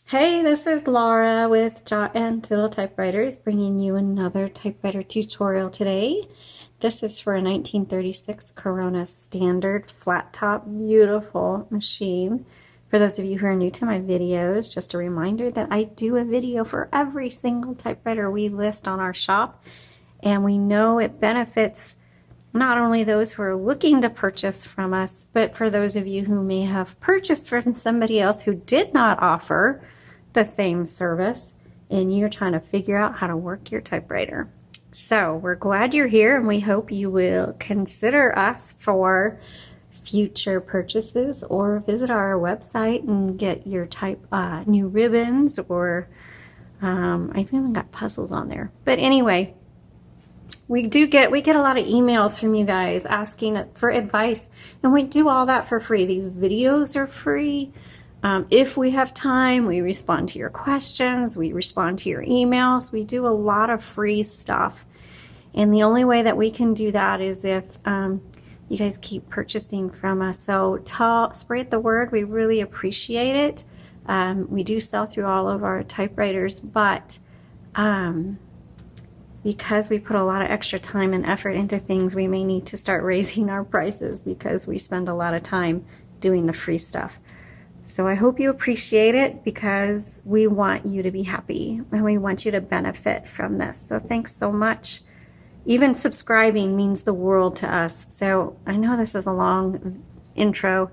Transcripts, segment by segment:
Hey, this is Laura with Untitled Typewriters, bringing you another typewriter tutorial today. This is for a 1936 Corona Standard flat top, beautiful machine. For those of you who are new to my videos, just a reminder that I do a video for every single typewriter we list on our shop, and we know it benefits not only those who are looking to purchase from us, but for those of you who may have purchased from somebody else who did not offer the same service and you're trying to figure out how to work your typewriter. So we're glad you're here, and we hope you will consider us for future purchases or visit our website and get your new ribbons, or I've even got puzzles on there. But anyway, we get a lot of emails from you guys asking for advice, and we do all that for free. These videos are free. If we have time, we respond to your questions, we respond to your emails. We do a lot of free stuff, and the only way that we can do that is if you guys keep purchasing from us. So spread the word. We really appreciate it. We do sell through all of our typewriters, but because we put a lot of extra time and effort into things, we may need to start raising our prices because we spend a lot of time doing the free stuff. So I hope you appreciate it, because we want you to be happy and we want you to benefit from this. So thanks so much. Even subscribing means the world to us. So I know this is a long intro,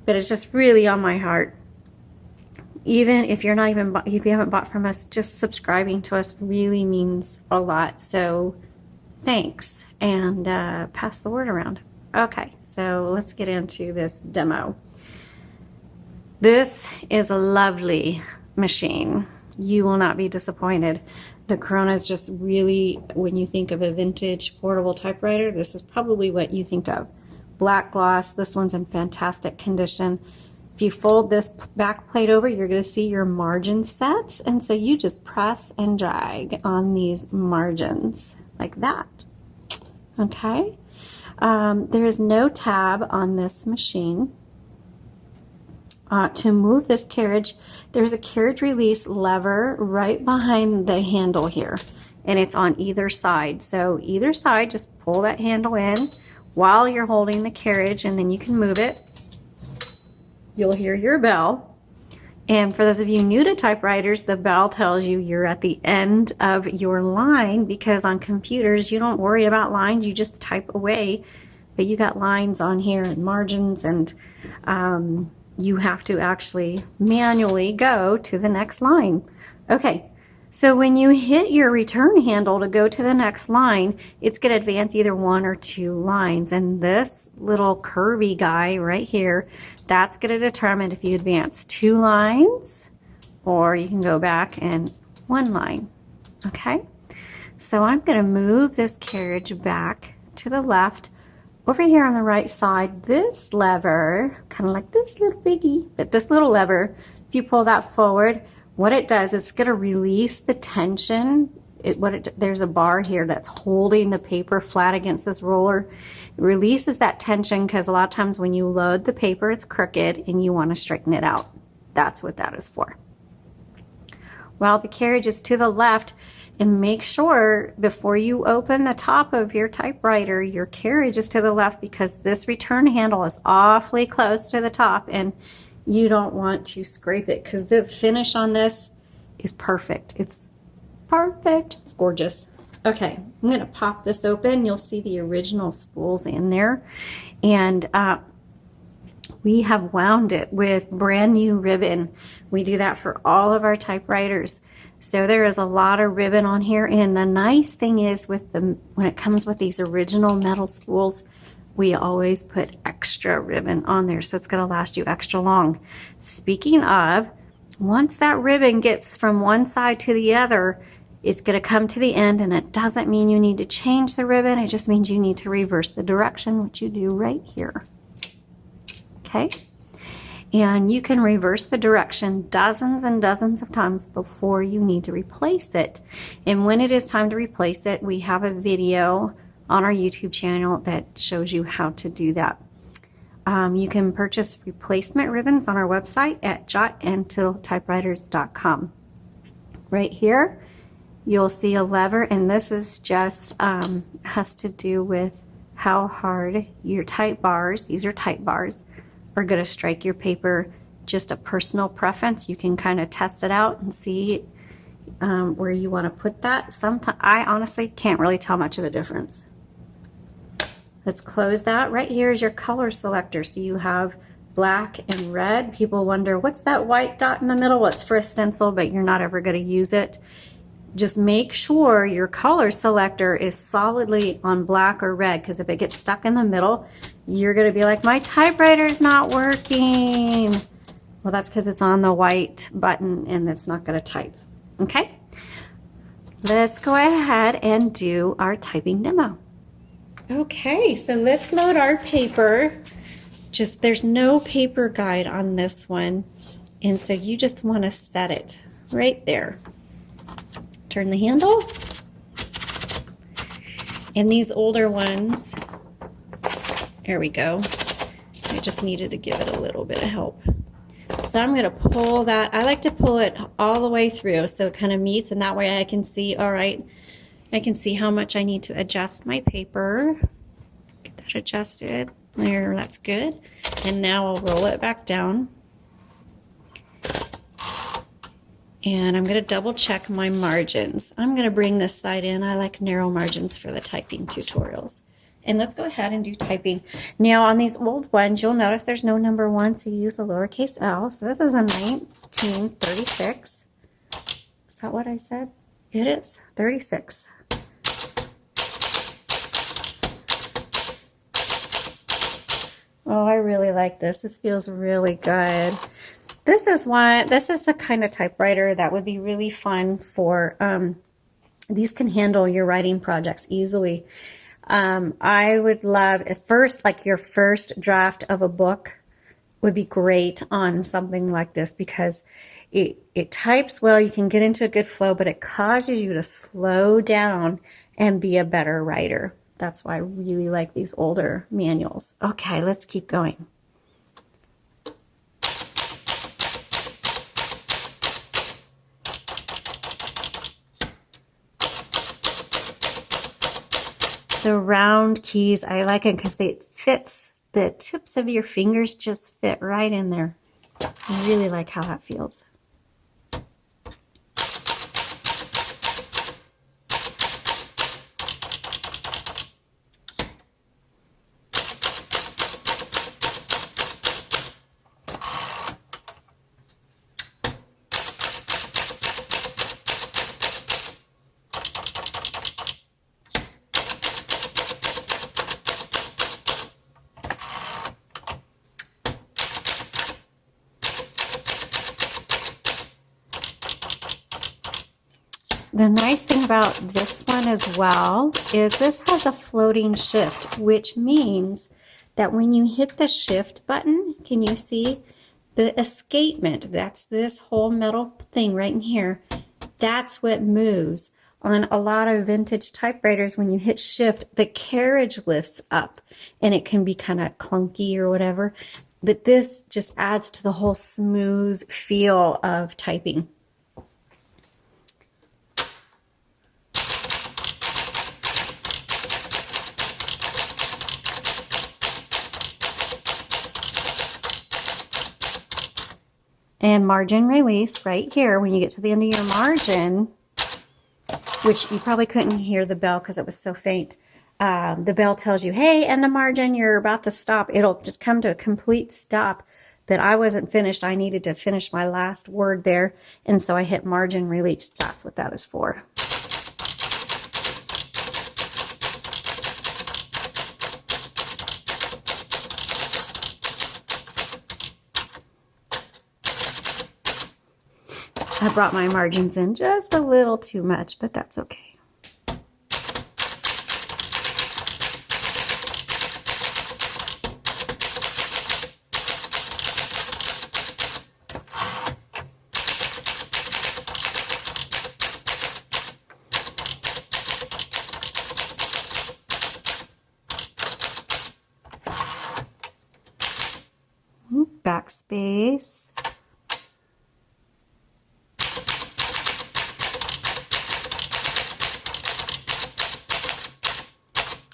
but it's just really on my heart. Even if you're not even if you haven't bought from us, just subscribing to us really means a lot. So thanks, and pass the word around. Okay, so let's get into this demo. This is a lovely machine. You will not be disappointed. The Corona is just really, when you think of a vintage portable typewriter, this is probably what you think of. Black gloss. This one's in fantastic condition. If you fold this back plate over, you're going to see your margin sets, and so you just press and drag on these margins like that. Okay. There is no tab on this machine. To move this carriage, there's a carriage release lever right behind the handle here, and it's on either side. So either side, just pull that handle in while you're holding the carriage, and then you can move it. You'll hear your bell. And for those of you new to typewriters, the bell tells you you're at the end of your line, because on computers you don't worry about lines, you just type away, but you got lines on here and margins, and you have to actually manually go to the next line. Okay, so when you hit your return handle to go to the next line, it's going to advance either one or two lines. And this little curvy guy right here, that's going to determine if you advance two lines or you can go back and one line. Okay, so I'm going to move this carriage back to the left. Over here on the right side, this lever, kind of like this little biggie, but this little lever, if you pull that forward, what it does, it's going to release the tension. There's a bar here that's holding the paper flat against this roller. It releases that tension because a lot of times when you load the paper, it's crooked and you want to straighten it out. That's what that is for. While the carriage is to the left, and make sure before you open the top of your typewriter, your carriage is to the left, because this return handle is awfully close to the top and you don't want to scrape it, because the finish on this is perfect. It's perfect. It's gorgeous. Okay, I'm going to pop this open. You'll see the original spools in there, and we have wound it with brand new ribbon. We do that for all of our typewriters. So there is a lot of ribbon on here, and the nice thing is when it comes with these original metal spools, we always put extra ribbon on there, so it's going to last you extra long. Speaking of, once that ribbon gets from one side to the other, it's going to come to the end, and it doesn't mean you need to change the ribbon. It just means you need to reverse the direction, which you do right here. Okay? And you can reverse the direction dozens and dozens of times before you need to replace it. And when it is time to replace it, we have a video on our YouTube channel that shows you how to do that. You can purchase replacement ribbons on our website at jotandtilltypewriters.com. Right here, you'll see a lever, and this is just has to do with how hard your type bars, these are type bars, are going to strike your paper. Just a personal preference. You can kind of test it out and see where you want to put that. Sometimes I honestly can't really tell much of a difference. Let's close that. Right here is your color selector. So you have black and red. People wonder, what's that white dot in the middle? Well, it's for a stencil, but you're not ever going to use it. Just make sure your color selector is solidly on black or red, because if it gets stuck in the middle, you're going to be like, my typewriter's not working. Well, that's because it's on the white button and it's not going to type. Okay? Let's go ahead and do our typing demo. Okay, so let's load our paper. Just there's no paper guide on this one, and so you just want to set it right there. Turn the handle. And these older ones, there we go. I just needed to give it a little bit of help. So I'm going to pull that. I like to pull it all the way through so it kind of meets, and that way I can see, all right, I can see how much I need to adjust my paper. Get that adjusted. There, that's good. And now I'll roll it back down. And I'm going to double check my margins. I'm going to bring this side in. I like narrow margins for the typing tutorials. And let's go ahead and do typing. Now on these old ones, you'll notice there's no number 1, so you use a lowercase l. So this is a 1936. Is that what I said? It is 36. Oh, I really like this. This feels really good. This is the kind of typewriter that would be really fun for, these can handle your writing projects easily. I would love, at first, like your first draft of a book would be great on something like this, because it types well, you can get into a good flow, but it causes you to slow down and be a better writer. That's why I really like these older manuals. Okay, let's keep going. The round keys, I like it because it fits, the tips of your fingers just fit right in there. I really like how that feels. The nice thing about this one as well is this has a floating shift, which means that when you hit the shift button, can you see the escapement? That's this whole metal thing right in here. That's what moves. On a lot of vintage typewriters, when you hit shift, the carriage lifts up and it can be kind of clunky or whatever. But this just adds to the whole smooth feel of typing. And margin release right here, when you get to the end of your margin, which you probably couldn't hear the bell because it was so faint. The bell tells you, hey, end of margin, you're about to stop. It'll just come to a complete stop, but I wasn't finished. I needed to finish my last word there, and so I hit margin release. That's what that is for. I brought my margins in just a little too much, but that's okay. backspace.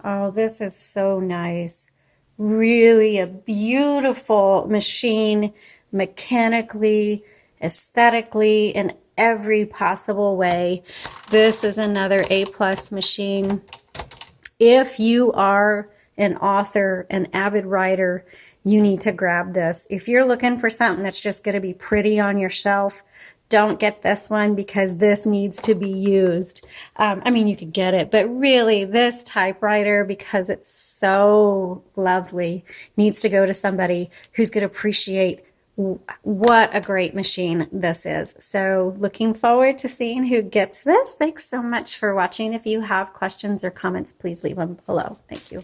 Oh, this is so nice. Really a beautiful machine, mechanically, aesthetically, in every possible way. This is another A+ machine. If you are an author, an avid writer, you need to grab this. If you're looking for something that's just going to be pretty on your shelf, don't get this one because this needs to be used. I mean, you could get it, but really this typewriter, because it's so lovely, needs to go to somebody who's going to appreciate what a great machine this is. So looking forward to seeing who gets this. Thanks so much for watching. If you have questions or comments, please leave them below. Thank you.